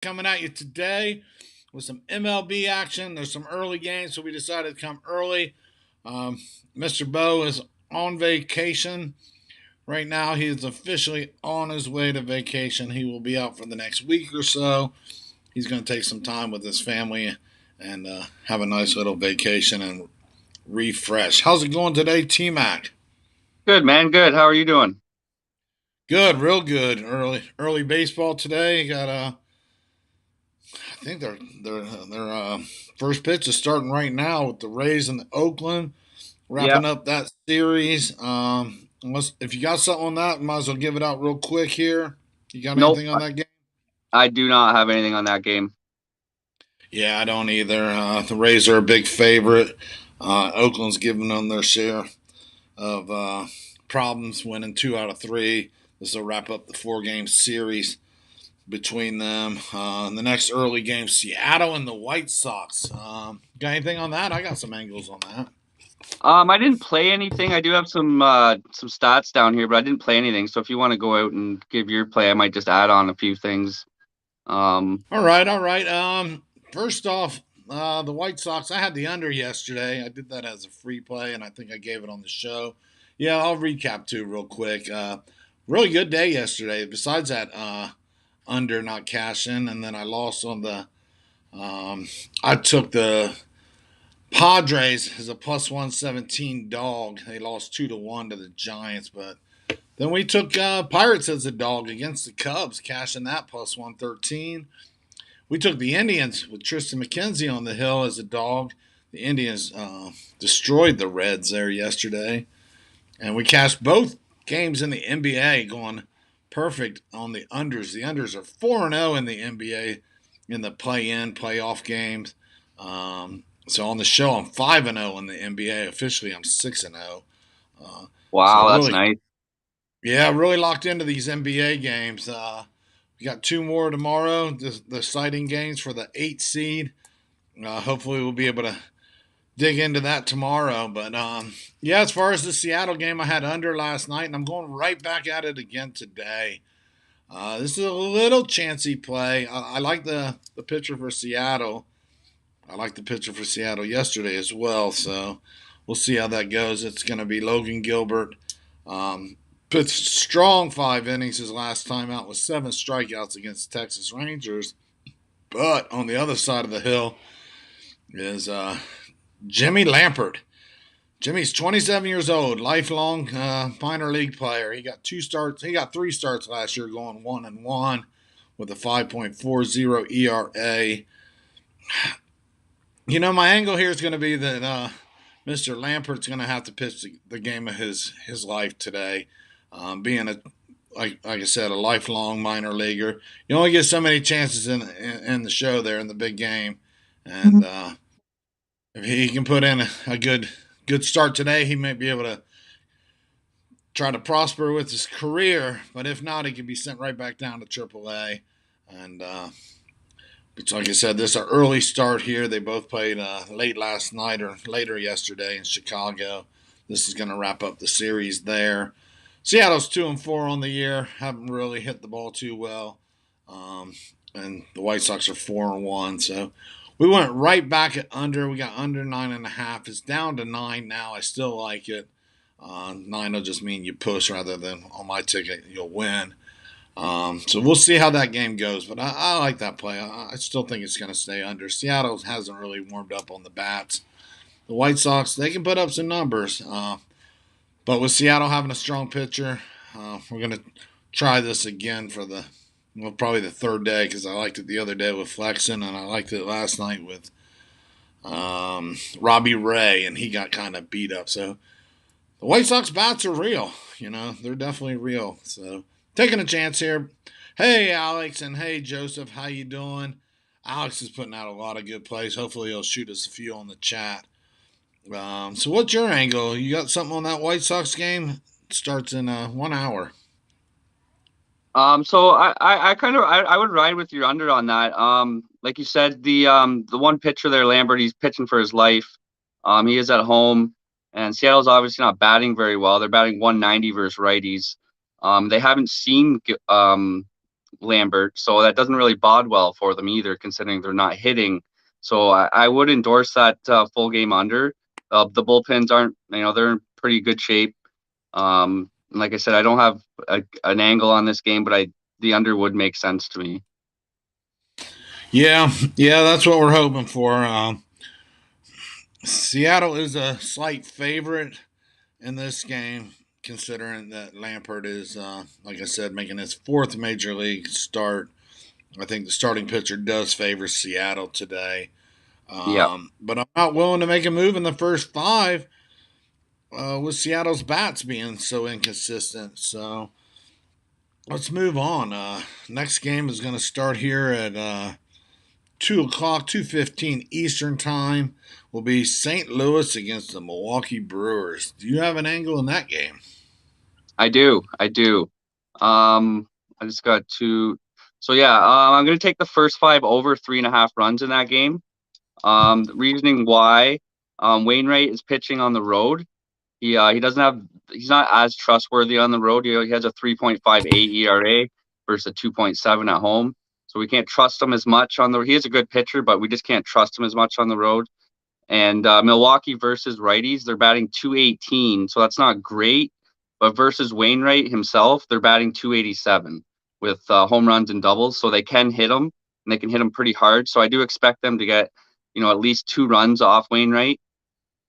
coming at you today with some MLB action. There's some early games, so we decided to come early. Mr. Bo is on vacation. Right now, he is officially on his way to vacation. He will be out for the next week or so. He's going to take some time with his family and have a nice little vacation and refresh. How's it going today, TMAC? Good, man. Good. How are you doing? Good, real good. Early baseball today. Got I think their first pitch is starting right now with the Rays and the Oakland Yeah. wrapping up that series. Unless if you got something on that, might as well give it out real quick here. You got Nope. anything on that game? I do not have anything on that game. Yeah, I don't either. The Rays are a big favorite. Oakland's giving them their share of problems, winning 2 out of 3. This will wrap up the 4 game series between them. The next early game, Seattle and the White Sox. Got anything on that? I got some angles on that. I didn't play anything. I do have some stats down here, but I didn't play anything. So if you want to go out and give your play, I might just add on a few things. Um, All right, all right. First off, the White Sox. I had the under yesterday. I did that as a free play, and I think I gave it on the show. Yeah, I'll recap too real quick. Really good day yesterday. Besides that, under not cashing, and then I lost on the. I took the Padres as a plus 117 dog. They lost 2-1 to the Giants, but then we took Pirates as a dog against the Cubs, cashing that plus 113. We took the Indians with Tristan McKenzie on the hill as a dog. The Indians destroyed the Reds there yesterday. And we cashed both games in the NBA going perfect on the unders. The unders are 4-0 in the NBA in the play-in, playoff games. So on the show, I'm 5-0 in the NBA. Officially, I'm 6-0. So wow, that's really, nice. yeah, really locked into these NBA games. We got 2 more tomorrow. The sighting games for the 8 seed. Hopefully, we'll be able to dig into that tomorrow. But yeah, as far as the Seattle game, I had under last night, and I'm going right back at it again today. This is a little chancy play. I like the pitcher for Seattle. I like the pitcher for Seattle yesterday as well. So we'll see how that goes. It's going to be Logan Gilbert. Pitched strong 5 innings his last time out with 7 strikeouts against the Texas Rangers. But on the other side of the hill is Jimmy Lampard. Jimmy's 27 years old, lifelong minor league player. He got 2 starts. He got 3 starts last year, going 1-1 with a 5.40 ERA. You know, my angle here is going to be that Mr. Lampard's going to have to pitch the game of his life today. Being like I said, a lifelong minor leaguer, you only get so many chances in the show there in the big game, and if he can put in a good start today, he might be able to try to prosper with his career. But if not, he can be sent right back down to AAA. And it's like I said, this is an early start here. They both played late last night or later yesterday in Chicago. This is going to wrap up the series there. Seattle's 2-4 on the year. Haven't really hit the ball too well. Um, and the White Sox are 4-1. So we went right back at under. We got under 9.5. It's down to 9 now. I still like it. 9 will just mean you push rather than on my ticket you'll win. So we'll see how that game goes. But I like that play. I still think it's going to stay under. Seattle hasn't really warmed up on the bats. The White Sox, they can put up some numbers. But with Seattle having a strong pitcher, we're going to try this again for probably the third day because I liked it the other day with Flexen and I liked it last night with Robbie Ray, and he got kind of beat up. So the White Sox bats are real. You know, they're definitely real. So taking a chance here. Hey, Alex, and hey, Joseph, how you doing? Alex is putting out a lot of good plays. Hopefully, he'll shoot us a few on the chat. So what's your angle? You got something on that White Sox game? It starts in 1 hour. So I kind of I would ride with your under on that. Like you said, the one pitcher there, Lambert, he's pitching for his life. He is at home, and Seattle's obviously not batting very well. They're batting 190 versus righties. They haven't seen Lambert, so that doesn't really bode well for them either, considering they're not hitting. So I would endorse that full game under. The bullpens aren't, they're in pretty good shape. Like I said, I don't have an angle on this game, but the under would make sense to me. Yeah, yeah, that's what we're hoping for. Seattle is a slight favorite in this game, considering that Lampard is, like I said, making his fourth major league start. I think the starting pitcher does favor Seattle today. Yeah, But I'm not willing to make a move in the first five with Seattle's bats being so inconsistent. So let's move on. Next game is going to start here at 2 o'clock, 2:15 Eastern time. Will be St. Louis against the Milwaukee Brewers. Do you have an angle in that game? I do. I do. I just got to. So yeah, I'm going to take the first five over 3.5 runs in that game. The reasoning why, Wainwright is pitching on the road. He doesn't have. He's not as trustworthy on the road. He has a 3.58 ERA versus a 2.7 at home. So we can't trust him as much on the. He is a good pitcher, but we just can't trust him as much on the road. And Milwaukee versus righties, they're batting 218, so that's not great. But versus Wainwright himself, they're batting 287 with home runs and doubles, so they can hit him, and they can hit him pretty hard. So I do expect them to get, at least 2 runs off Wainwright.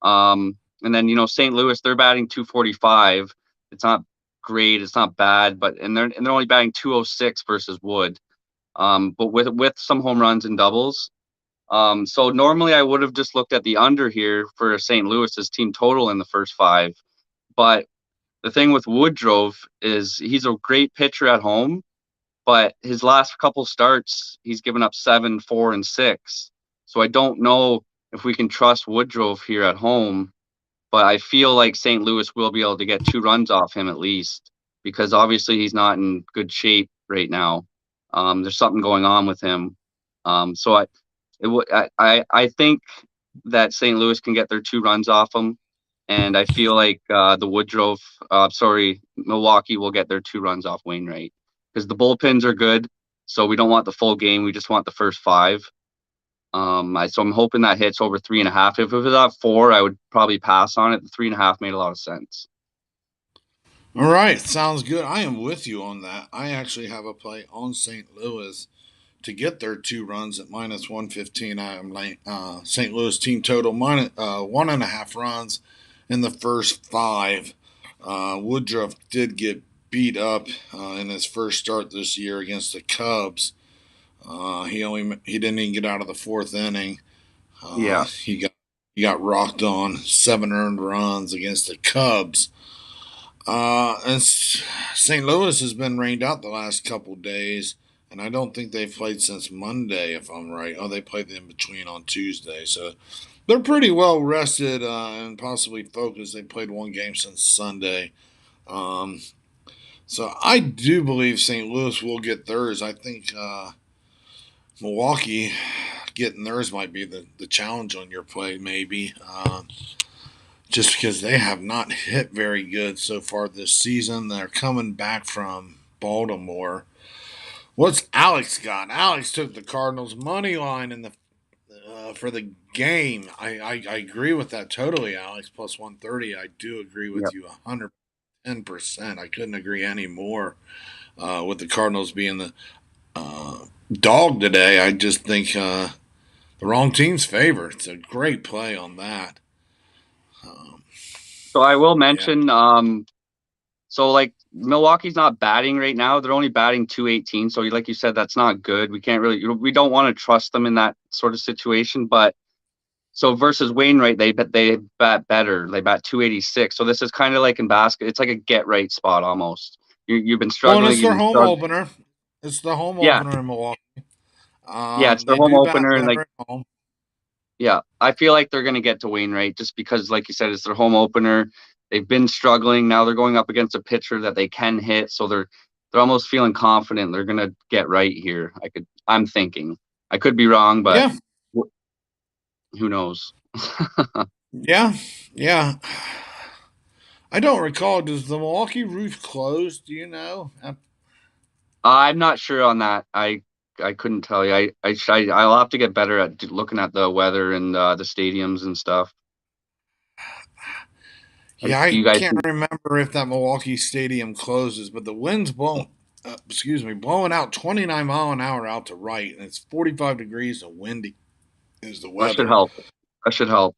And then St. Louis, they're batting 245. It's not great, it's not bad, but they're only batting 206 versus Wood. But with some home runs and doubles. So normally I would have just looked at the under here for St. Louis's team total in the first five. But the thing with Woodruff is he's a great pitcher at home, but his last couple starts, he's given up 7, 4, and 6. So I don't know if we can trust Woodruff here at home, but I feel like St. Louis will be able to get 2 runs off him at least, because obviously he's not in good shape right now. There's something going on with him. So I think that St. Louis can get their 2 runs off them, and I feel like Milwaukee will get their 2 runs off Wainwright because the bullpens are good. So we don't want the full game; we just want the first five. So I'm hoping that hits over 3.5. If it was at 4, I would probably pass on it. The 3.5 made a lot of sense. All right, sounds good. I am with you on that. I actually have a play on St. Louis to get their 2 runs at minus 115. I am St. Louis team total minus 1.5 runs in the first five. Woodruff did get beat up in his first start this year against the Cubs. He didn't even get out of the fourth inning. Yeah, He got rocked on 7 earned runs against the Cubs. And St. Louis has been rained out the last couple days, and I don't think they've played since Monday, if I'm right. Oh, they played in between on Tuesday, so they're pretty well rested and possibly focused. They played one game since Sunday. Um, so I do believe St. Louis will get theirs. I think Milwaukee getting theirs might be the challenge on your play, maybe. Just because they have not hit very good so far this season. They're coming back from Baltimore. What's Alex got? Alex took the Cardinals money line in the for the game. I agree with that totally, Alex. Plus 130. I do agree yeah. with you 110%. I couldn't agree any more with the Cardinals being the dog today. I just think the wrong team's favor. It's a great play on that. Um, So I will yeah. mention, so like Milwaukee's not batting right now. They're only batting 218. So like you said, that's not good. We don't want to trust them in that sort of situation. But so versus Wainwright, they bat better. They bat 286. So this is kind of like in basket. It's like a get right spot almost. You've been Well, and struggling. it's You've their been home struggling. opener. It's the home Yeah, opener in Milwaukee. yeah. It's their They home do bat opener, and like, better at home. yeah, I feel like they're gonna get to Wainwright just because, like you said, it's their home opener. They've been struggling. Now they're going up against a pitcher that they can hit, so they're almost feeling confident they're gonna get right here. I'm thinking. I could be wrong, but Yeah, who knows? yeah, yeah. I don't recall. Does the Milwaukee roof close? Do you know? I'm not sure on that. I couldn't tell you. I'll have to get better at looking at the weather and the stadiums and stuff. Yeah, Do I you guys? can't remember if that Milwaukee stadium closes, but the wind's blowing out 29 mile an hour out to right, and it's 45 degrees and windy is the That should weather. help. That should help.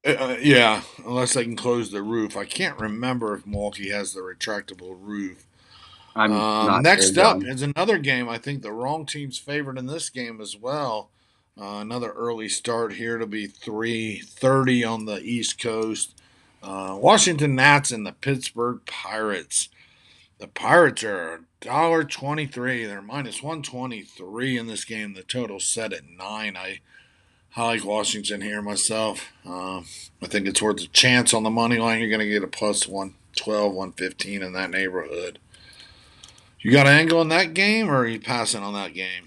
Yeah, unless they can close the roof. I can't remember if Milwaukee has the retractable roof. I'm not sure, Next up John. is another game. I think the wrong team's favored in this game as well. Another early start here to be 3:30 on the East Coast. Washington Nats and the Pittsburgh Pirates. The Pirates are $1.23. They're minus 123 in this game. The total's set at 9. I like Washington here myself. I think it's worth a chance on the money line. You're going to get a plus 112, 115 in that neighborhood. You got an angle in that game, or are you passing on that game?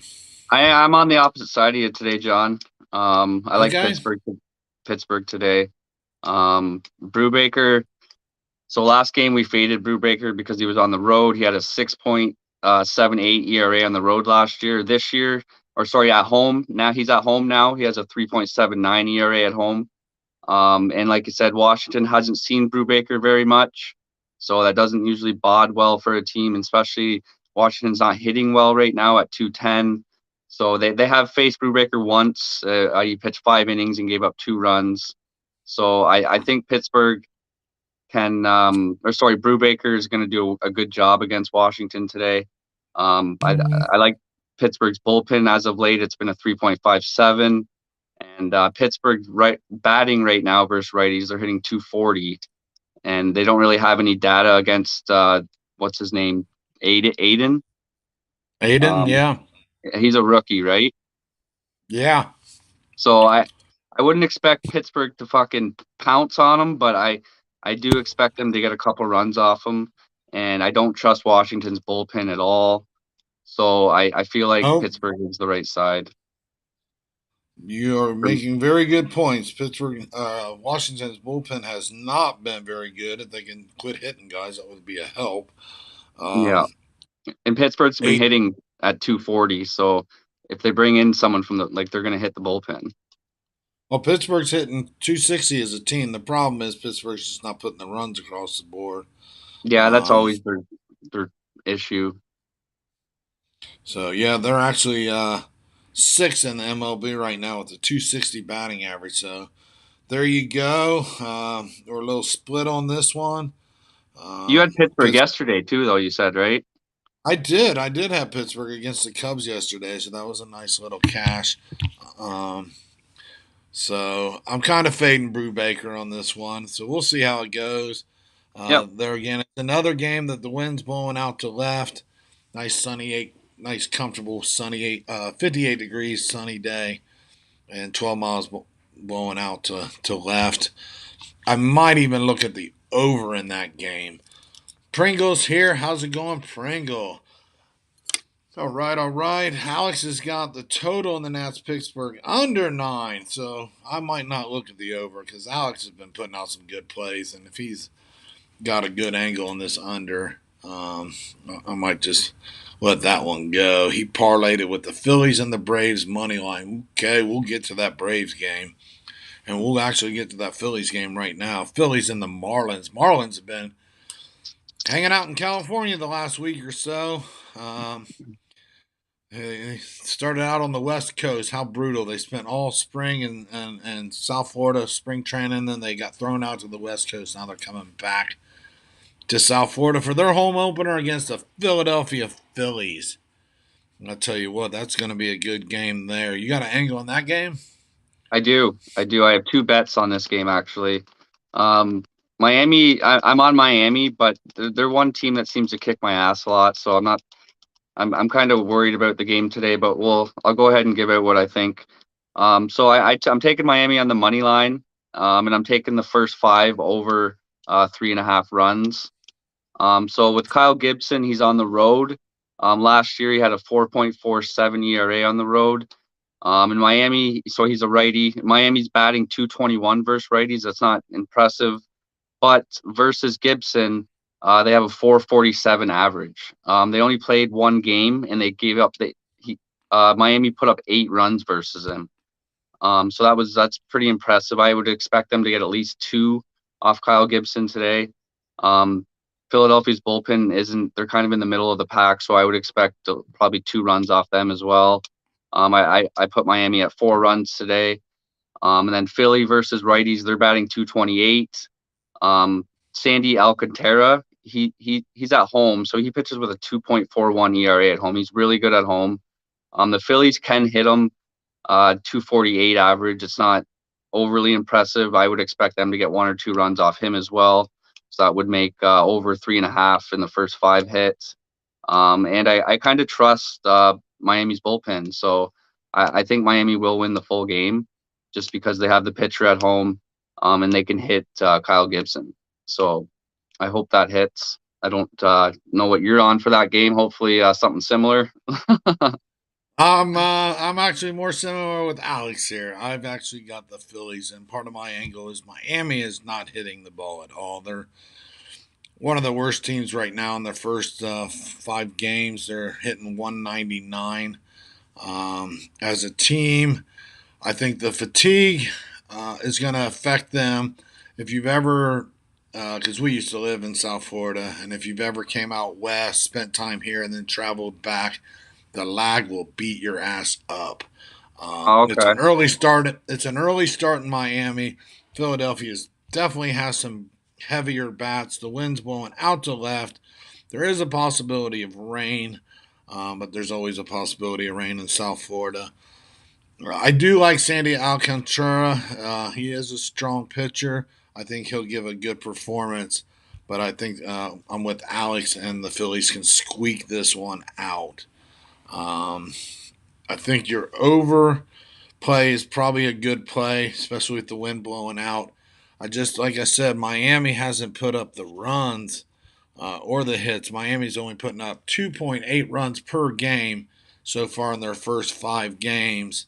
I'm on the opposite side of you today, John. I like Okay. Pittsburgh today. Brubaker. So last game we faded Brubaker because he was on the road. He had a 6.78 ERA on the road last year. This year, or sorry, at home. Now he's at home now. He has a 3.79 ERA at home. And like I said, Washington hasn't seen Brubaker very much. So that doesn't usually bode well for a team, especially Washington's not hitting well right now at 210. So they have faced Brubaker once. He pitched 5 innings and gave up 2 runs. So I think Pittsburgh Brubaker is going to do a good job against Washington today. I like Pittsburgh's bullpen as of late. It's been a 3.57. And Pittsburgh batting right now versus righties, they're hitting 240, and they don't really have any data against what's his name, Aiden. Aiden, Um, yeah. he's a rookie, right? Yeah. So I wouldn't expect Pittsburgh to fucking pounce on him, but I do expect them to get a couple runs off him, and I don't trust Washington's bullpen at all. So I feel like Oh, Pittsburgh is the right side. you are making very good points. Washington's bullpen has not been very good. If they can quit hitting guys, that would be a help. Yeah. Um, And Pittsburgh's been eight. hitting at 240, so if they bring in someone from they're going to hit the bullpen. Well, Pittsburgh's hitting 260 as a team. The problem is Pittsburgh's just not putting the runs across the board. Yeah, that's Um, always their issue. so yeah, they're actually sixth in the MLB right now with a 260 batting average. So there you go. We're a little split on this one. You had Pittsburgh Pitts- yesterday too, though. You said, right? I did have Pittsburgh against the Cubs yesterday, so that was a nice little cash. Um, so I'm kind of fading Brubaker on this one. So we'll see how it goes. Yep. There again, it's another game that the wind's blowing out to left. Nice comfortable sunny 58 degrees sunny day, and 12 miles blowing out to left. I might even look at the over in that game. Pringle's here. How's it going, Pringle? All right, all right. Alex has got the total in the Nats Pittsburgh under 9, so I might not look at the over because Alex has been putting out some good plays, and if he's got a good angle on this under, I might just let that one go. He parlayed it with the Phillies and the Braves money line. Okay, we'll get to that Braves game, and we'll actually get to that Phillies game right now. Phillies and the Marlins. Marlins have been hanging out in California the last week or so. They started out on the West Coast. How brutal. They spent all spring and South Florida spring training, then they got thrown out to the West Coast. Now they're coming back to South Florida for their home opener against the Philadelphia Phillies. I'll tell you what, that's going to be a good game there. You got an angle on that game? I do. I do. I have 2 bets on this game actually. Um, Miami. I'm on Miami, but they're one team that seems to kick my ass a lot. So I'm not. I'm kind of worried about the game today, but I'll go ahead and give out what I think. So I'm taking Miami on the money line, and I'm taking the first 5 over 3.5 runs. So with Kyle Gibson, he's on the road. Last year he had a 4.47 ERA on the road. In Miami, so he's a righty. Miami's batting 221 versus righties. That's not impressive. But versus Gibson, They have a 447 average. They only played one game and they gave up Miami put up 8 runs versus him. So that's pretty impressive. I would expect them to get at least 2 off Kyle Gibson today. Philadelphia's bullpen they're kind of in the middle of the pack, so I would expect probably 2 runs off them as well. I put Miami at 4 runs today. And then Philly versus righties, they're batting 228. Sandy Alcantara, he's at home, so he pitches with a 2.41 ERA at home. He's really good at home. The Phillies can hit him 248 average. It's not overly impressive. I would expect them to get 1 or 2 runs off him as well. So that would make over 3.5 in the first 5 hits. And I kind of trust Miami's bullpen. So I think Miami will win the full game just because they have the pitcher at home and they can hit Kyle Gibson. So I hope that hits. I don't know what you're on for that game. Hopefully something similar. I'm actually more similar with Alex here. I've actually got the Phillies, and part of my angle is Miami is not hitting the ball at all. They're one of the worst teams right now in their first 5 games. They're hitting 199 as a team. I think the fatigue is going to affect them. If you've ever, because we used to live in South Florida, and if you've ever came out west, spent time here, and then traveled back, the lag will beat your ass up. It's Okay. an early start. It's an early start in Miami. Philadelphia definitely has some heavier bats. The wind's blowing out to left. There is a possibility of rain, but there's always a possibility of rain in South Florida. I do like Sandy Alcantara. He is a strong pitcher. I think he'll give a good performance, but I think I'm with Alex, and the Phillies can squeak this one out. Um, I think your over play is probably a good play, especially with the wind blowing out. Like I said, Miami hasn't put up the runs or the hits. Miami's only putting up 2.8 runs per game so far in their first 5 games,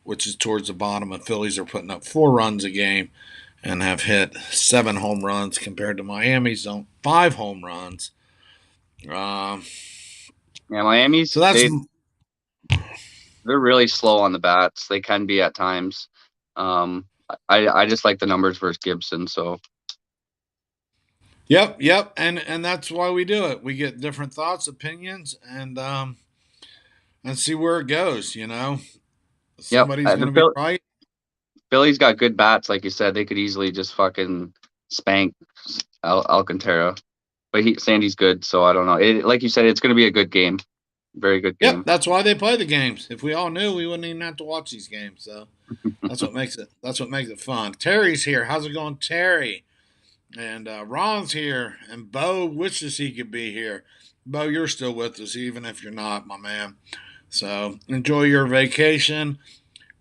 which is towards the bottom. And Phillies are putting up 4 runs a game and have hit 7 home runs compared to Miami's 5 home runs. Um, Yeah, Miami's so that's they're really slow on the bats. They can be at times. I just like the numbers versus Gibson. So yep, and that's why we do it. We get different thoughts, opinions, and see where it goes. yep, Somebody's going to be right. Philly's got good bats, like you said. They could easily just fucking spank Alcantara, but Sandy's good, so I don't know. Like you said, it's going to be a good game, very good Yep, game. that's why they play the games. If we all knew, we wouldn't even have to watch these games. So that's what makes it. That's what makes it fun. Terry's here. How's it going, Terry? And Ron's here, and Bo wishes he could be here. Bo, you're still with us, even if you're not, my man. So enjoy your vacation.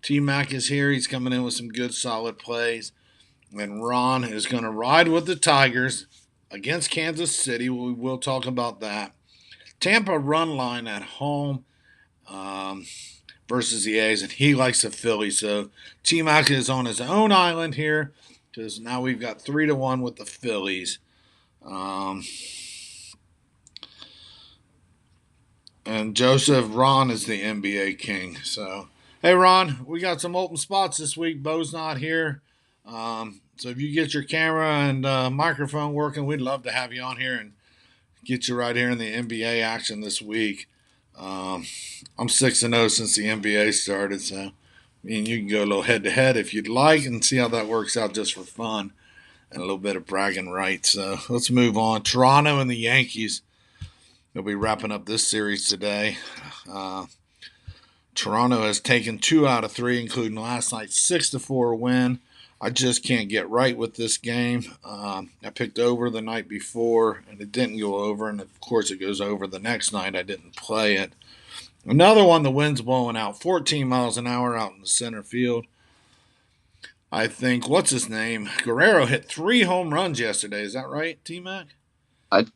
TMAC is here. He's coming in with some good, solid plays. And Ron is going to ride with the Tigers against Kansas City. We will talk about that. Tampa run line at home um, versus the A's, and he likes the Phillies. So T-Mac is on his own island here because now we've got 3-1 with the Phillies. And Joseph, Ron is the NBA king. So, hey, Ron, we got some open spots this week. Bo's not here. So if you get your camera and microphone working, we'd love to have you on here and get you right here in the NBA action this week. I'm 6-0 since the NBA started, so me and you can go a little head to head if you'd like and see how that works out just for fun and a little bit of bragging rights. So let's move on. Toronto and the Yankees. They'll be wrapping up this series today. Toronto has taken 2 out of 3, including last night's 6-4 win. I just can't get right with this game. I picked over the night before, and it didn't go over. And, of course, it goes over the next night. I didn't play it. Another one, the wind's blowing out 14 miles an hour out in the center field. I think, what's his name? Guerrero hit 3 home runs yesterday. Is that right, T-Mac?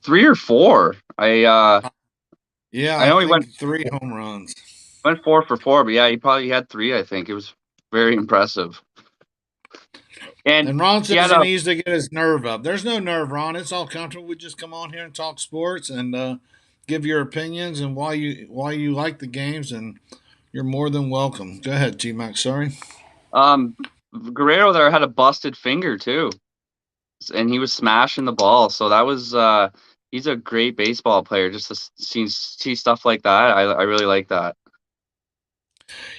3 or 4. Yeah, I I know he think 3 home runs. went 4 for 4, but yeah, he probably had 3. I think it was very impressive. And And Ron he had says he a needs to get his nerve up. There's no nerve, Ron. It's all comfortable. We just come on here and talk sports and give your opinions and why you like the games, and you're more than welcome. Go ahead, TMAC. Sorry. um Guerrero there had a busted finger too, and he was smashing the ball. So that was he's a great baseball player. Just to see stuff like that, I really like that.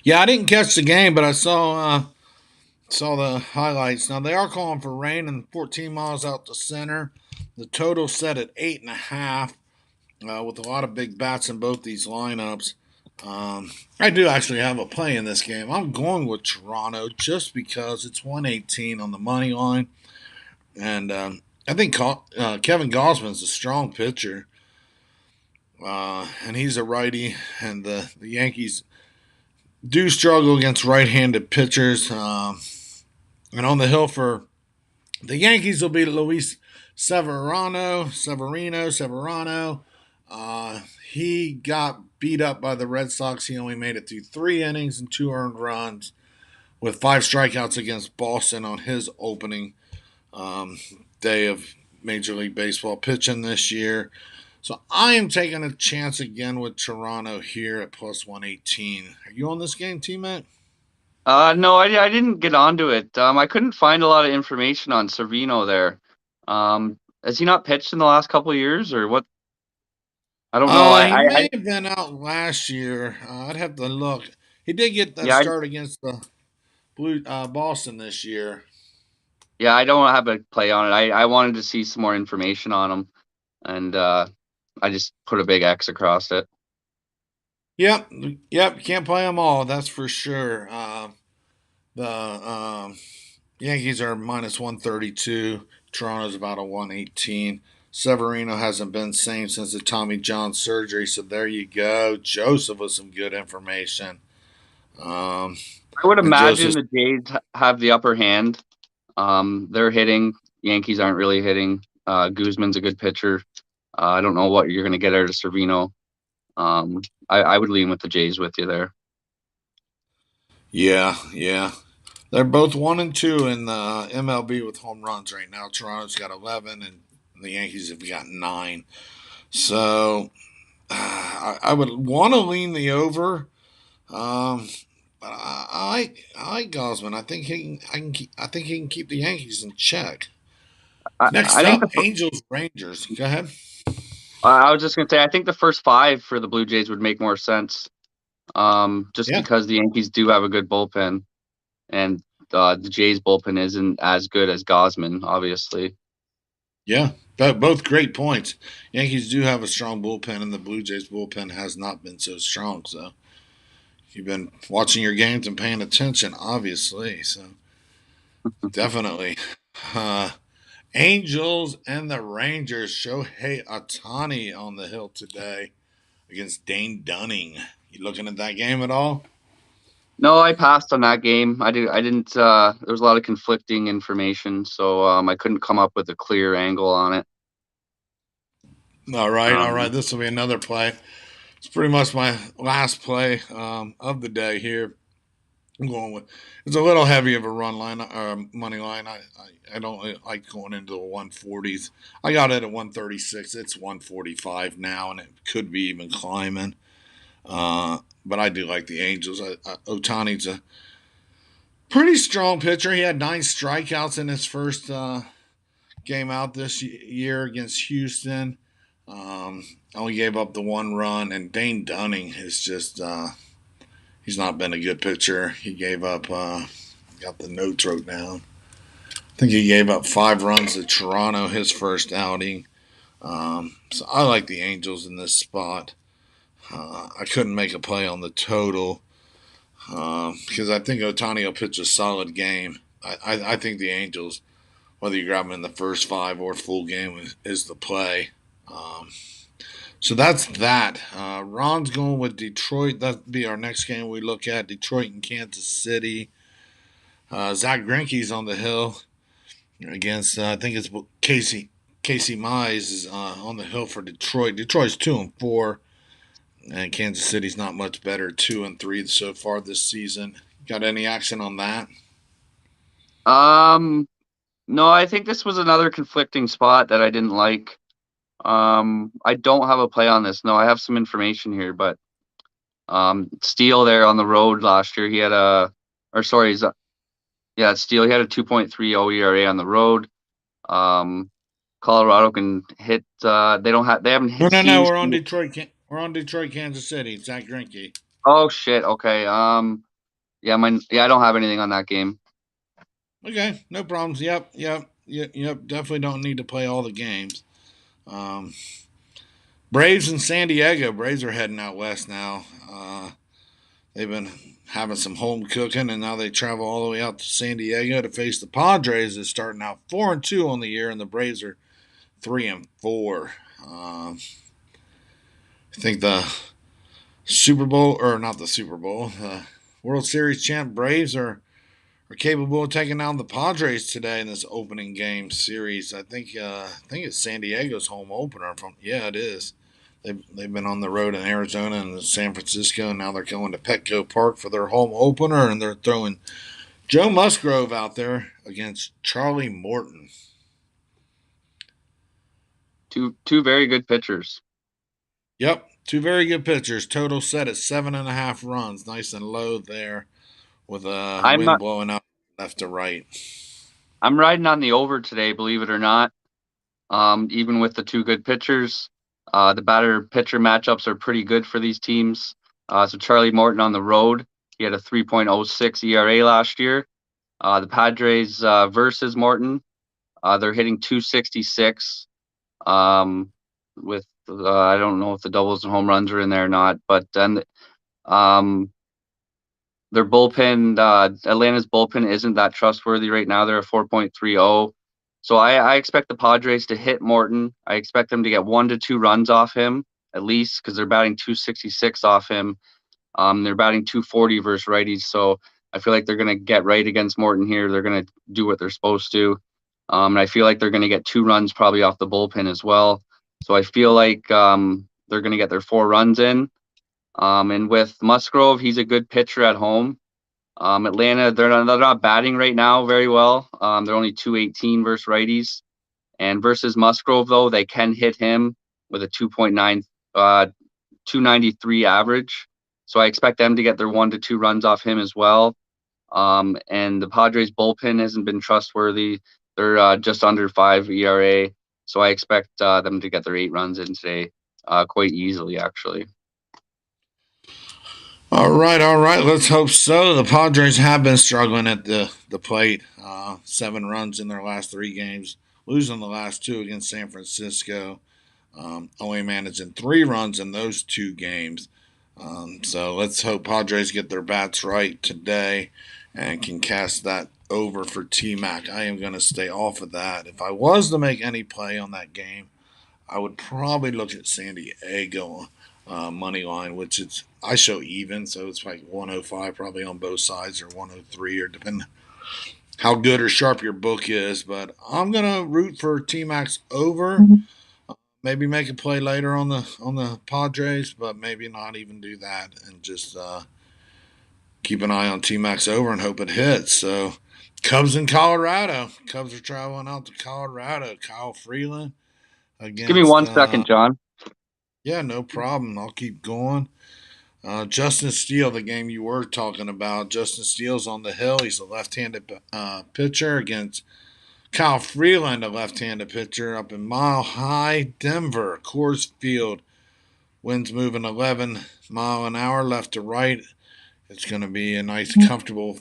Yeah, I didn't catch the game, but I saw the highlights. Now they are calling for rain and 14 miles out the center. The total set at 8.5, with a lot of big bats in both these lineups. I do actually have a play in this game. I'm going with Toronto just because it's 118 on the money line, and I think Kevin Gausman's a strong pitcher, and he's a righty, and the Yankees do struggle against right-handed pitchers. And on the hill for the Yankees will be Luis Severino. He got beat up by the Red Sox. He only made it through 3 innings and 2 earned runs with 5 strikeouts against Boston on his opening um, day of Major League Baseball pitching this year. So I am taking a chance again with Toronto here at plus 118. Are you on this game, T-Mac? No, I didn't get onto it. I couldn't find a lot of information on Servino there. Has he not pitched in the last couple of years or what? I don't know. He may have been out last year. I'd have to look. He did get that Yeah, start against the Blue Boston this year. yeah, I don't have a play on it. I wanted to see some more information on him, and I just put a big X across it. Yep, yep. Can't play them all. That's for sure. The Yankees are minus 132. Toronto's about a 118. Severino hasn't been same since the Tommy John surgery. So there you go, Joseph, with some good information. Um, I would and imagine Joseph, the Jays have the upper hand. They're hitting. Yankees aren't really hitting. Guzman's a good pitcher. I don't know what you're going to get out of Servino. I would lean with the Jays with you there. yeah, yeah. They're both 1 and 2 in the MLB with home runs right now. Toronto's got 11, and the Yankees have got 9. So I would want to lean the over. Um, but I like Gosman. I think he can keep the Yankees in check. I Next think up, Angels Rangers. Go ahead. I was just going to say I think the first five for the Blue Jays would make more sense. Just Yeah, because the Yankees do have a good bullpen, and the Jays bullpen isn't as good as Gosman, obviously. yeah. Both great points. Yankees do have a strong bullpen, and the Blue Jays bullpen has not been so strong. So you've been watching your games and paying attention, obviously. So definitely. Uh, Angels and the Rangers. Shohei Atani on the hill today against Dane Dunning. You looking at that game at all? No, I passed on that game. I didn't. There was a lot of conflicting information, so I couldn't come up with a clear angle on it. All right, all Um, right. This will be another play. It's pretty much my last play of the day here. I'm going with it's a little heavy of a run line or money line. I don't really like going into the 140s. I got it at 136. It's 145 now, and it could be even climbing. But I do like the Angels. Otani's a pretty strong pitcher. He had 9 strikeouts in his first game out this year against Houston. Um, Only gave up the 1 run, and Dane Dunning is just he's not been a good pitcher. He gave up. Got the notes wrote down. I think he gave up 5 runs to Toronto his first outing. So I like the Angels in this spot. I couldn't make a play on the total because I think Otani will pitch a solid game. I think the Angels, whether you grab them in the first 5 or full game, is the play. Um, so that's that. Ron's going with Detroit. That'll be our next game we look at. Detroit and Kansas City. Zach Greinke's on the hill against I think it's Casey Mize is on the hill for Detroit. Detroit's 2-4, and Kansas City's not much better, 2-3 so far this season. Got any action on that? Um, no, I think this was another conflicting spot that I didn't like. I don't have a play on this. No, I have some information here, but Steele there on the road last year, he had a, or sorry, yeah, Steele, he had a 2.30 ERA on the road. Um, Colorado can hit. They haven't No, hit no, no. seen. We're on Detroit, Kansas City. Zach Greinke. Oh shit. Okay. Yeah, I don't have anything on that game. Okay, no problems. Yep. Definitely don't need to play all the games. Um, Braves and San Diego. Braves are heading out west now. They've been having some home cooking, and now they travel all the way out to San Diego to face the Padres. That's starting out 4-2 on the year, and the Braves are 3-4. I think the Super Bowl, or not the Super Bowl, the World Series champ Braves are capable of taking down the Padres today in this opening game series. I think it's San Diego's home opener. From yeah, it is. They've been on the road in Arizona and San Francisco, and now they're going to Petco Park for their home opener, and they're throwing Joe Musgrove out there against Charlie Morton. Two very good pitchers. Yep, two very good pitchers. Total set at 7.5 runs, nice and low there, with a I'm wind blowing out left to right. I'm riding on the over today, believe it or not. Even with the two good pitchers, the batter pitcher matchups are pretty good for these teams. So Charlie Morton on the road, he had a 3.06 ERA last year. The Padres versus Morton, they're hitting 266. With I don't know if the doubles and home runs are in there or not, but then um, their bullpen, Atlanta's bullpen isn't that trustworthy right now. They're a 4.30. So I expect the Padres to hit Morton. I expect them to get 1 to 2 runs off him at least because they're batting 266 off him. They're batting 240 versus righties. So I feel like they're going to get right against Morton here. They're going to do what they're supposed to. And I feel like they're going to get 2 runs probably off the bullpen as well. So I feel like they're going to get their 4 runs in. And with Musgrove, he's a good pitcher at home. Atlanta, they're not batting right now very well. They're only 218 versus righties, and versus Musgrove though they can hit him with a 2.9, 293 average. So I expect them to get their 1 to 2 runs off him as well. And the Padres bullpen hasn't been trustworthy. They're just under 5 ERA, so I expect them to get their 8 runs in today, quite easily actually. All right. Let's hope so. The Padres have been struggling at the plate. 7 runs in their last 3 games, losing the last two against San Francisco. Only managing 3 runs in those 2 games. So let's hope Padres get their bats right today and can cast that over for TMAC. I am going to stay off of that. If I was to make any play on that game, I would probably look at San Diego money line, which it's I show even, so it's like 105 probably on both sides or 103 or depending how good or sharp your book is. But I'm gonna root for T Max over. Maybe make a play later on the Padres, but maybe not even do that and just keep an eye on T Max over and hope it hits. So Cubs in Colorado. Cubs are traveling out to Colorado. Kyle Freeland Just give me against 1 second, John. yeah, no problem. I'll keep going. Justin Steele, the game you were talking about. Justin Steele's on the hill. He's a left-handed pitcher against Kyle Freeland, a left-handed pitcher up in Mile High, Denver. Coors Field. Winds moving 11 mile an hour left to right. It's going to be a nice, comfortable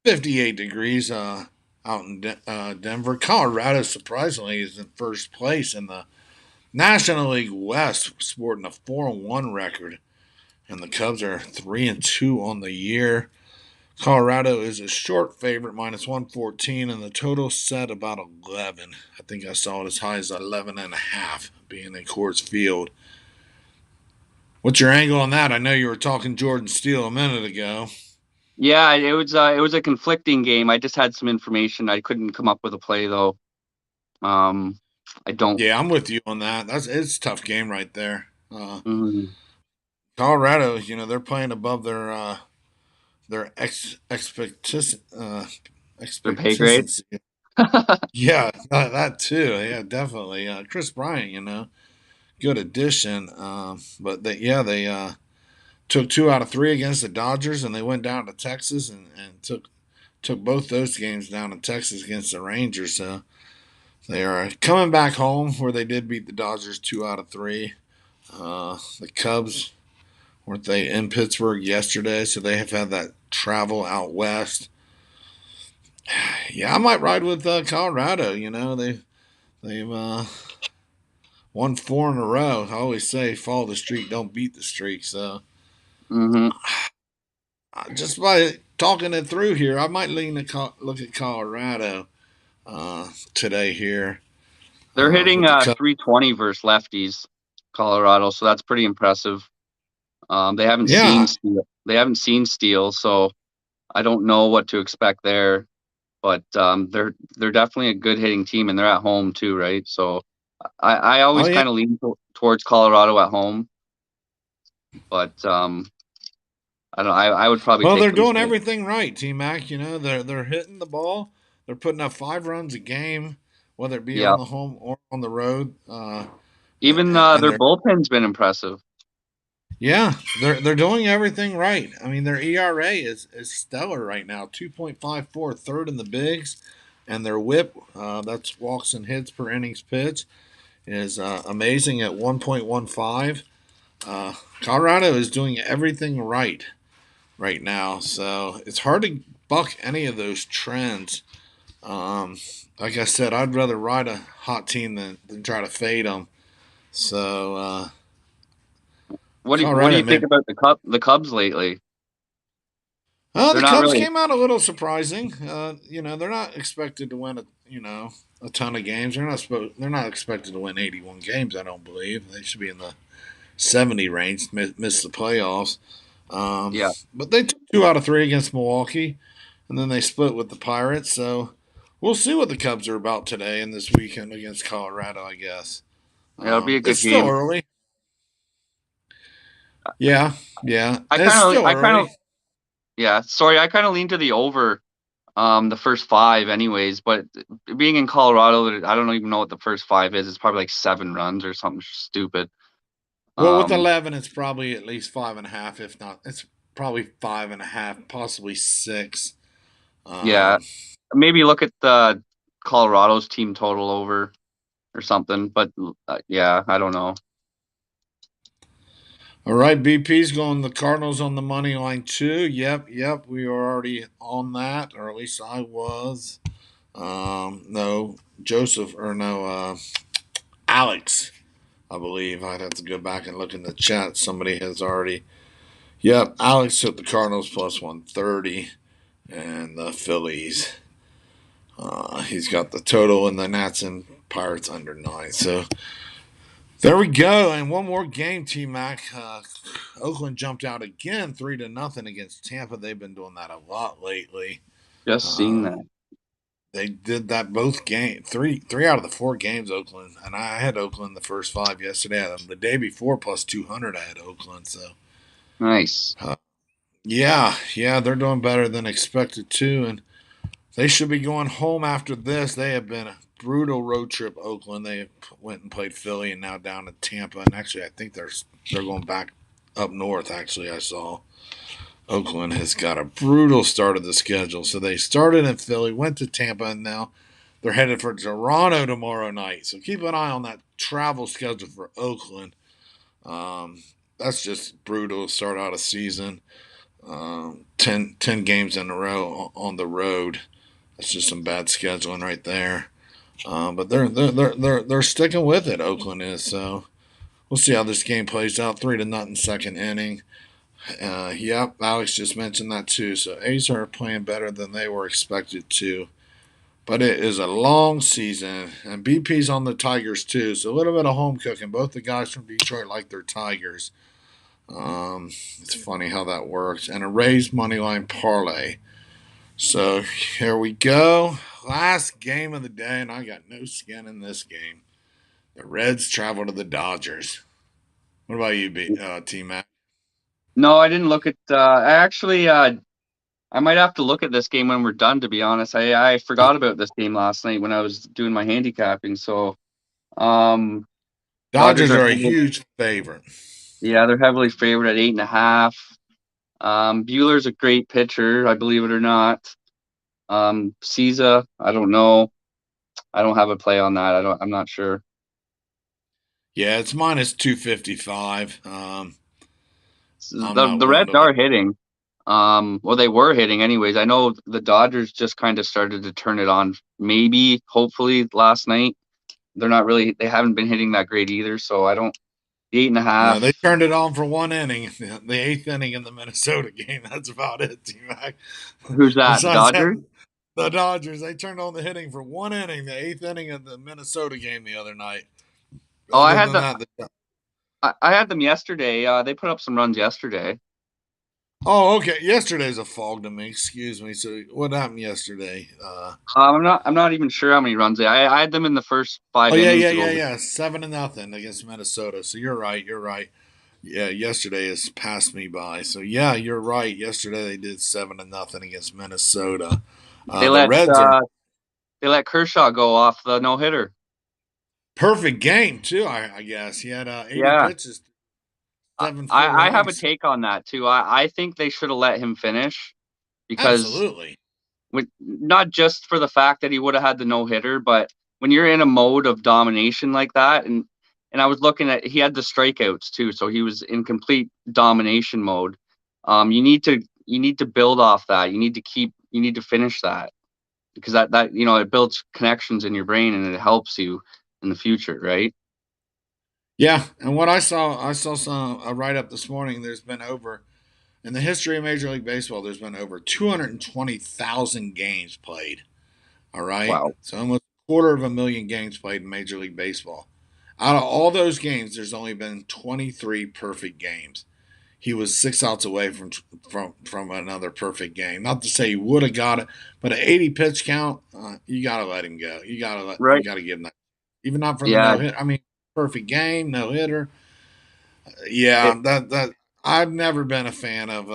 58 degrees out in Denver. Colorado, surprisingly, is in first place in the National League West, sporting a 4-1 record, and the Cubs are 3-2 on the year. Colorado is a short favorite, minus 114, and the total set about 11. I think I saw it as high as 11.5, being in Coors Field. What's your angle on that? I know you were talking Jordan Steele a minute ago. Yeah, it was a conflicting game. I just had some information. I couldn't come up with a play though. Um, I don't. Yeah, I'm with you on that. It's a tough game right there. Mm, Colorado, they're playing above their expectation. Their pay grade. consistency. Yeah, that too. Yeah, definitely. Chris Bryant, good addition. But they took 2 out of 3 against the Dodgers, and they went down to Texas and took both those games down in Texas against the Rangers. So they are coming back home where they did beat the Dodgers 2 out of 3. The Cubs weren't they in Pittsburgh yesterday, so they have had that travel out west. Yeah, I might ride with Colorado. They've won 4 in a row. I always say follow the streak, don't beat the streak. So Hmm. just by talking it through here, I might look at Colorado today here They're hitting with the Cubs. 320 versus lefties, Colorado, so that's pretty impressive. They haven't seen Yeah. Steele. They haven't seen Steele, so I don't know what to expect there. But they're definitely a good hitting team, and they're at home too, right? So I Oh always yeah. kind of lean towards Colorado at home, but I don't. I would probably Well, take they're them doing today. everything right, TMAC. They're hitting the ball. They're putting up 5 runs a game, whether it be Yeah, on the home or on the road. even And their they're bullpen's been impressive. Yeah, they're doing everything right. I mean, their ERA is stellar right now, 2.54, third in the bigs, and their WHIP, that's walks and hits per innings pitch, is amazing at 1.15. Colorado is doing everything right now, so it's hard to buck any of those trends. Um, like I said, I'd rather ride a hot team than try to fade them. So What do Colorado you think may about the Cubs lately? They're The not Cubs really. came out a little surprising. They're not expected to win a ton of games. They're not expected to win 81 games. I don't believe they should be in the 70 range. Miss the playoffs. Um, Yeah, but they took 2 out of 3 against Milwaukee, and then they split with the Pirates. So we'll see what the Cubs are about today and this weekend against Colorado. I guess it'll be a good it's still game. early. Yeah, yeah, I it's kind of, still I kind of, early. yeah. Sorry, I kind of lean to the over, the first five, anyways. But being in Colorado, I don't even know what the first five is. It's probably like 7 runs or something stupid. Well, with Um, 11, it's probably at least 5.5, if not, it's probably 5.5, possibly 6. yeah, Um, maybe look at the Colorado's team total over or something. But yeah, I don't know. all right, BP's going the Cardinals on the money line too. Yep, we were already on that, or at least I was. No, Joseph, or no, Alex, I believe. I'd have to go back and look in the chat. Somebody has already. Yep, Alex took the Cardinals plus 130 and the Phillies. He's got the total and the Nats and Pirates under 9. So there we go. And one more game, T Mac. Oakland jumped out again, 3-0 against Tampa. They've been doing that a lot lately. Just seen Um, that. they did that both games, three out of the 4 games. Oakland, and I had Oakland the first 5 yesterday. The day before plus 200, I had Oakland. So Nice. uh, yeah, they're doing better than expected too, and they should be going home after this. They have been a brutal road trip. Oakland. They went and played Philly, and now down to Tampa. And actually, I think they're going back up north. Actually, I saw Oakland has got a brutal start of the schedule. So they started in Philly, went to Tampa, and now they're headed for Toronto tomorrow night. So keep an eye on that travel schedule for Oakland. Um, that's just brutal to start out a season. 10 games in a row on the road. That's just some bad scheduling right there. But they're sticking with it. Oakland is, so we'll see how this game plays out. 3-0 second inning. Yep, Alex just mentioned that too. So A's are playing better than they were expected to. But it is a long season, and BP's on the Tigers too. So a little bit of home cooking. Both the guys from Detroit like their Tigers. It's funny how that works. And a Rays money line parlay. So here we go. Last game of the day, and I got no skin in this game. The Reds travel to the Dodgers. What about you, T Mac? No, I didn't look at. I actually I might have to look at this game when we're done, to be honest. I forgot about this game last night when I was doing my handicapping. So, um, Dodgers Dodgers are are a heavily, huge favorite. yeah, they're heavily favored at 8.5. Bueller's a great pitcher, I believe it or not. Cisa, I don't know. I don't have a play on that. I'm not sure. Yeah, it's minus 255. I'm not The willing Reds to bet. are hitting. Well, they were hitting anyways. I know the Dodgers just kind of started to turn it on. Maybe, hopefully, last night. They're not really. They haven't been hitting that great either. So I don't. The 8.5. They turned it on for one inning, the eighth inning in the Minnesota game. That's about it, T-Mac. Who's that? The Besides that, Dodgers? the Dodgers, they turned on the hitting for one inning, the eighth inning of the Minnesota game the other night. Oh, Other than that, I had them yesterday. They put up some runs yesterday. oh, okay. Yesterday's a fog to me. Excuse me. So, what happened yesterday? I'm not even sure how many runs I had them in the first Oh, five yeah, innings yeah, to go yeah, over. yeah. 7-0 against Minnesota. So you're right. You're right. Yeah, yesterday has passed me by. So yeah, you're right. Yesterday they did 7-0 against Minnesota. They The let Reds are uh, they let Kershaw go off the no hitter. perfect game too. I guess he had 80 Yeah, pitches, seven full I have a innings. take on that too. I think they should have let him finish because Absolutely. not just for the fact that he would have had the no hitter, but when you're in a mode of domination like that, and I was looking at he had the strikeouts too, so he was in complete domination mode. You need to build off that. You need to finish that because that it builds connections in your brain and it helps you in the future, right? Yeah, and what I saw some a write up this morning. There's been over in the history of Major League Baseball. There's been over 220,000 games played. All right, Wow. so almost a quarter of a million games played in Major League Baseball. Out of all those games, there's only been 23 perfect games. He was 6 outs away from another perfect game. Not to say he would have got it, but an 80 pitch count, you got to let him go. You Right. got to give him that. Even not for the Yeah. no hit. I mean, perfect game, no hitter. It, Yeah, that I've never been a fan of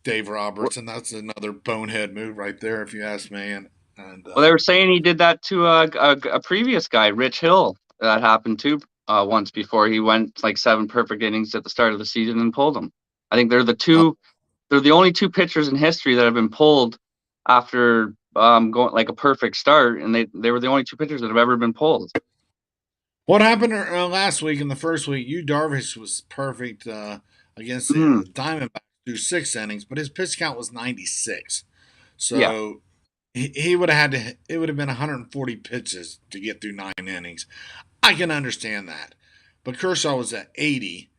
Dave Roberts, and that's another bonehead move right there, if you ask me. And well, they were saying he did that to a previous guy, Rich Hill. That happened too once before. He went like 7 perfect innings at the start of the season and pulled him. I think they're the only two pitchers in history that have been pulled after going like a perfect start, and they were the only two pitchers that have ever been pulled. what happened last week in the first week? Yu Darvish was perfect against the Mm, Diamondbacks through 6 innings, but his pitch count was 96. yeah, So he would have had to. It would have been 140 pitches to get through 9 innings. I can understand that, but Kershaw was at 80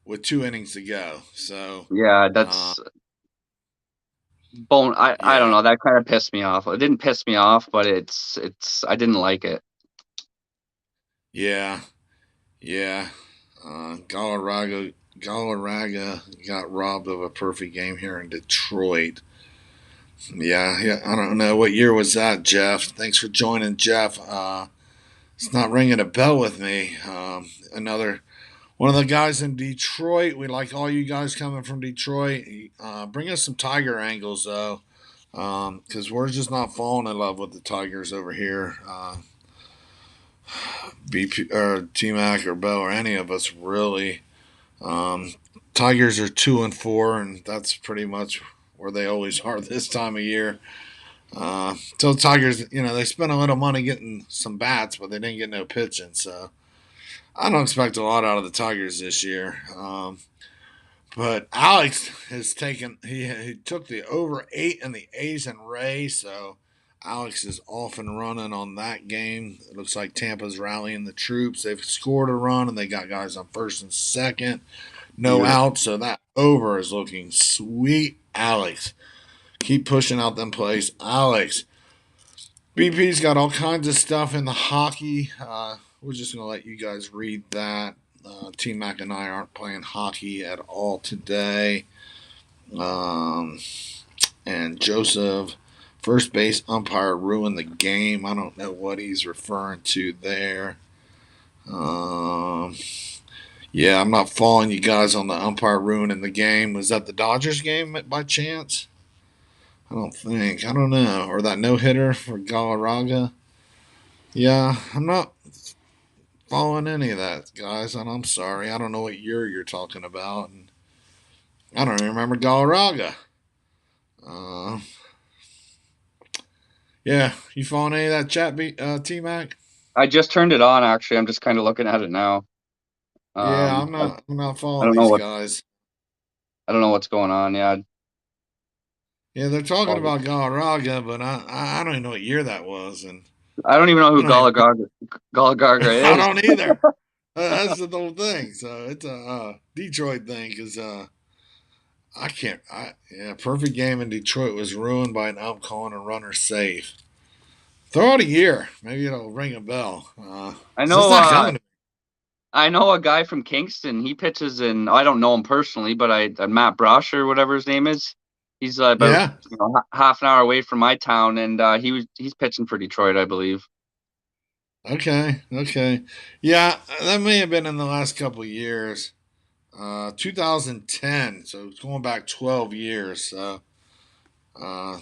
with 2 innings to go. So yeah, uh, that's bone. I don't yeah, know. That kind of pissed me off. It didn't piss me off, but it's I didn't like it. yeah, yeah. Galarraga got robbed of a perfect game here in Detroit. Yeah, yeah. I don't know what year was that, Jeff. Thanks for joining, Jeff. It's not ringing a bell with me. Another one of the guys in Detroit. We like all you guys coming from Detroit. Bring us some Tiger angles though, because we're just not falling in love with the Tigers over here. BP or TMAC or Bo or any of us really. Um, Tigers are 2-4, and that's pretty much where they always are this time of year. So the Tigers, they spent a little money getting some bats, but they didn't get no pitching. So I don't expect a lot out of the Tigers this year. But Alex has taken he took the over 8 in the A's and Rays, so Alex is off and running on that game. It looks like Tampa's rallying the troops. They've scored a run and they got guys on first and second, no Beautiful. out. So that over is looking sweet. Alex, keep pushing out them plays, Alex. BP's got all kinds of stuff in the hockey. We're just gonna let you guys read that. T Mac and I aren't playing hockey at all today. Um, and Joseph, first base umpire ruined the game. I don't know what he's referring to there. Um, yeah, I'm not following you guys on the umpire ruining the game. Was that the Dodgers game by chance? I don't think. I don't know. Or that no hitter for Galarraga. Yeah, I'm not following any of that, guys, and I'm sorry. I don't know what year you're talking about. And I don't even remember Galarraga. Uh, yeah, you following any of that chat, T-Mac? I just turned it on. Actually, I'm just kind of looking at it now. Yeah, Um, I'm I, not. I'm not I following don't know these what guys. I don't know what's going on. Yeah, Yeah, they're talking about Galarraga, but I don't even know what year that was, and I don't even know I who don't even. Galagarga I is. don't either. That's the whole thing. So it's a Detroit thing because I can't. Yeah, perfect game in Detroit was ruined by an ump calling a runner safe. Throw out a year. Maybe it'll ring a bell. I 'Cause that's know. not coming to I know a guy from Kingston. He pitches in. I don't know him personally, but Matt Brush or whatever his name is. He's me. about Yeah. half an hour away from my town, and he's pitching for Detroit, I believe. Okay. Okay. Yeah, that may have been in the last couple of years. 2010. So it's going back 12 years.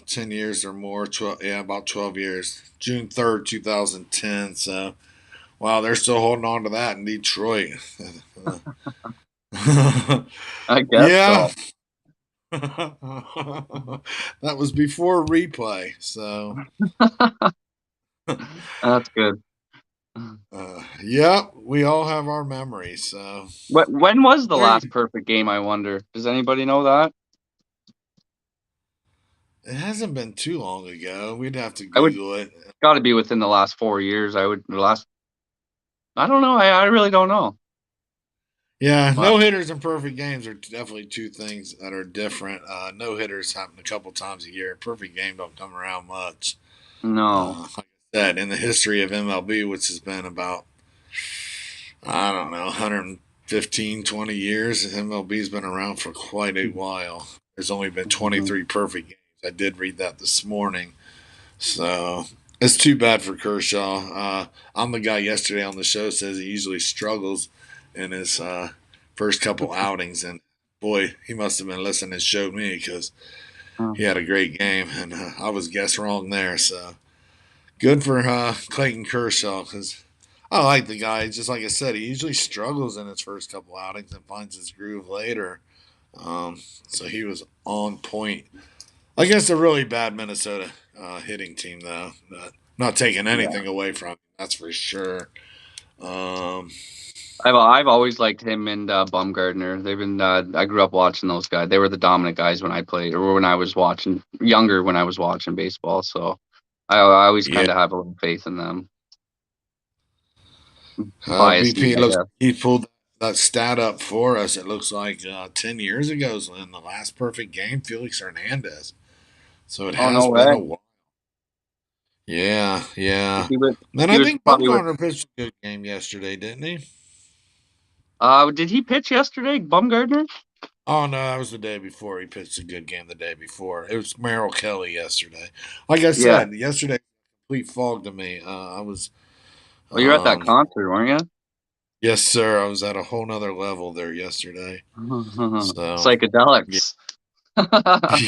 10 years or more. 12. Yeah, about 12 years. June 3rd, 2010. So wow, they're still holding on to that in Detroit. I guess Yeah. so. That was before replay. So, That's good. yeah, we all have our memories. So, When was the there you, last perfect game? I wonder. Does anybody know that? it hasn't been too long ago. We'd have to I would Google it. got to be within the last 4 years. The last. I don't know. I really don't know. Yeah, But no hitters and perfect games are definitely two things that are different. No hitters happen a couple times a year. Perfect game don't come around much. no. Like I said, in the history of MLB, which has been about, I don't know, 115, 20 years, MLB's been around for quite a while. There's only been Mhm. 23 perfect games. I did read that this morning. So it's too bad for Kershaw. I'm the guy yesterday on the show says he usually struggles in his first couple outings, and boy, he must have been listening and showed me because he had a great game, and I was guess wrong there. So good for Clayton Kershaw because I like the guy. Just like I said, he usually struggles in his first couple outings and finds his groove later. So he was on point against a really bad Minnesota hitting team, though. Not taking Yeah. anything away from him, that's for sure. Um, I've always liked him and Bumgardner. They've been I grew up watching those guys. They were the dominant guys when I played or when I was watching younger when I was watching baseball. So I always yeah, kind of have a little faith in them. Biased me, BP I looks guess. like he pulled that stat up for us. It looks like 10 years ago in the last perfect game, Felix Hernandez. So it Oh has no been way. a while. Yeah, yeah. And He I was think probably with Bumgarner pitched a good game yesterday, didn't he? did he pitch yesterday, Bumgardner? Oh no, that was the day before. He pitched a good game the day before. It was Merrill Kelly yesterday. Like I Yeah. said, yesterday complete fog to me. I was, Well, you're at that um, concert, weren't yes, sir. I was at a whole nother level there yesterday. you? So yeah, Psychedelics.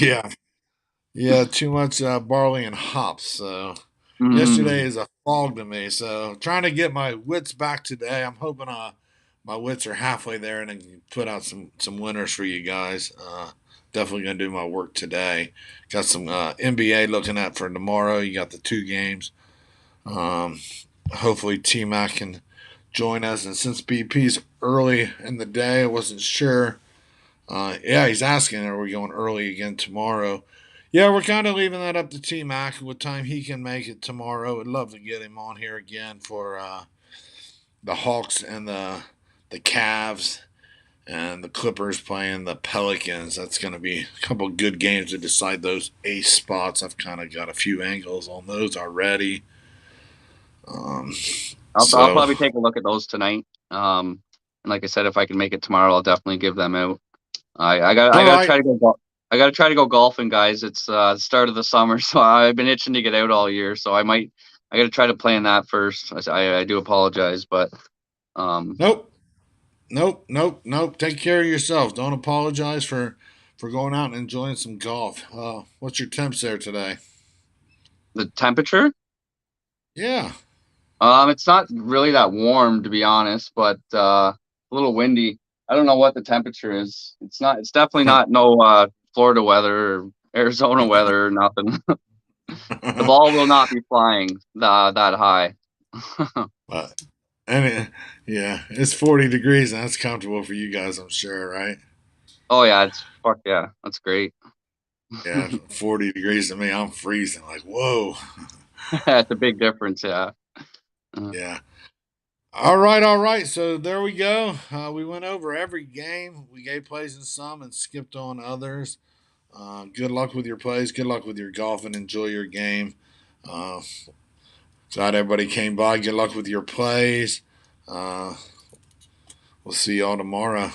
yeah, yeah. Too much barley and hops. So yesterday Mm. is a fog to me. So trying to get my wits back today. I'm hoping my wits are halfway there and I can put out some winners for you guys. Definitely gonna do my work today. Got some NBA looking at for tomorrow. You got the two games. Um, hopefully TMAC can join us. And since BP's early in the day, I wasn't sure. Yeah, he's asking, are we going early again tomorrow? Yeah, we're kind of leaving that up to TMAC what time he can make it tomorrow. I'd love to get him on here again for the Hawks and the Cavs and the Clippers playing the Pelicans. That's going to be a couple of good games to decide those ace spots. I've kind of got a few angles on those already. Um, I'll so, probably take a look at those tonight. And like I said, if I can make it tomorrow, I'll definitely give them out. I all gotta right. try to go. I gotta try to go golfing, guys. It's the start of the summer, so I've been itching to get out all year. So I gotta try to plan that first. I do apologize, but um, Nope. Nope. Nope. Nope. Take care of yourself. Don't apologize for for going out and enjoying some golf. What's your temps there today? The temperature? Yeah. It's not really that warm to be honest, but a little windy. I don't know what the temperature is. It's definitely not no Florida weather or Arizona weather or nothing. The ball will not be flying that high. But and yeah, it's 40 degrees and that's comfortable for you guys, I'm sure, right? Oh yeah, it's fuck yeah. That's great. Yeah, 40 degrees to me, I'm freezing. Like, whoa. That's a big difference, yeah. Yeah. All right, all right. So there we go. We went over every game. We gave plays in some and skipped on others. Good luck with your plays. Good luck with your golf and enjoy your game. Uh, Glad everybody came by. Good luck with your plays. Uh, we'll see y'all tomorrow.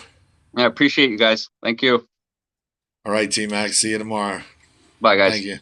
I appreciate you guys. Thank you. All right, TMAC. See you tomorrow. Bye Thank guys. you.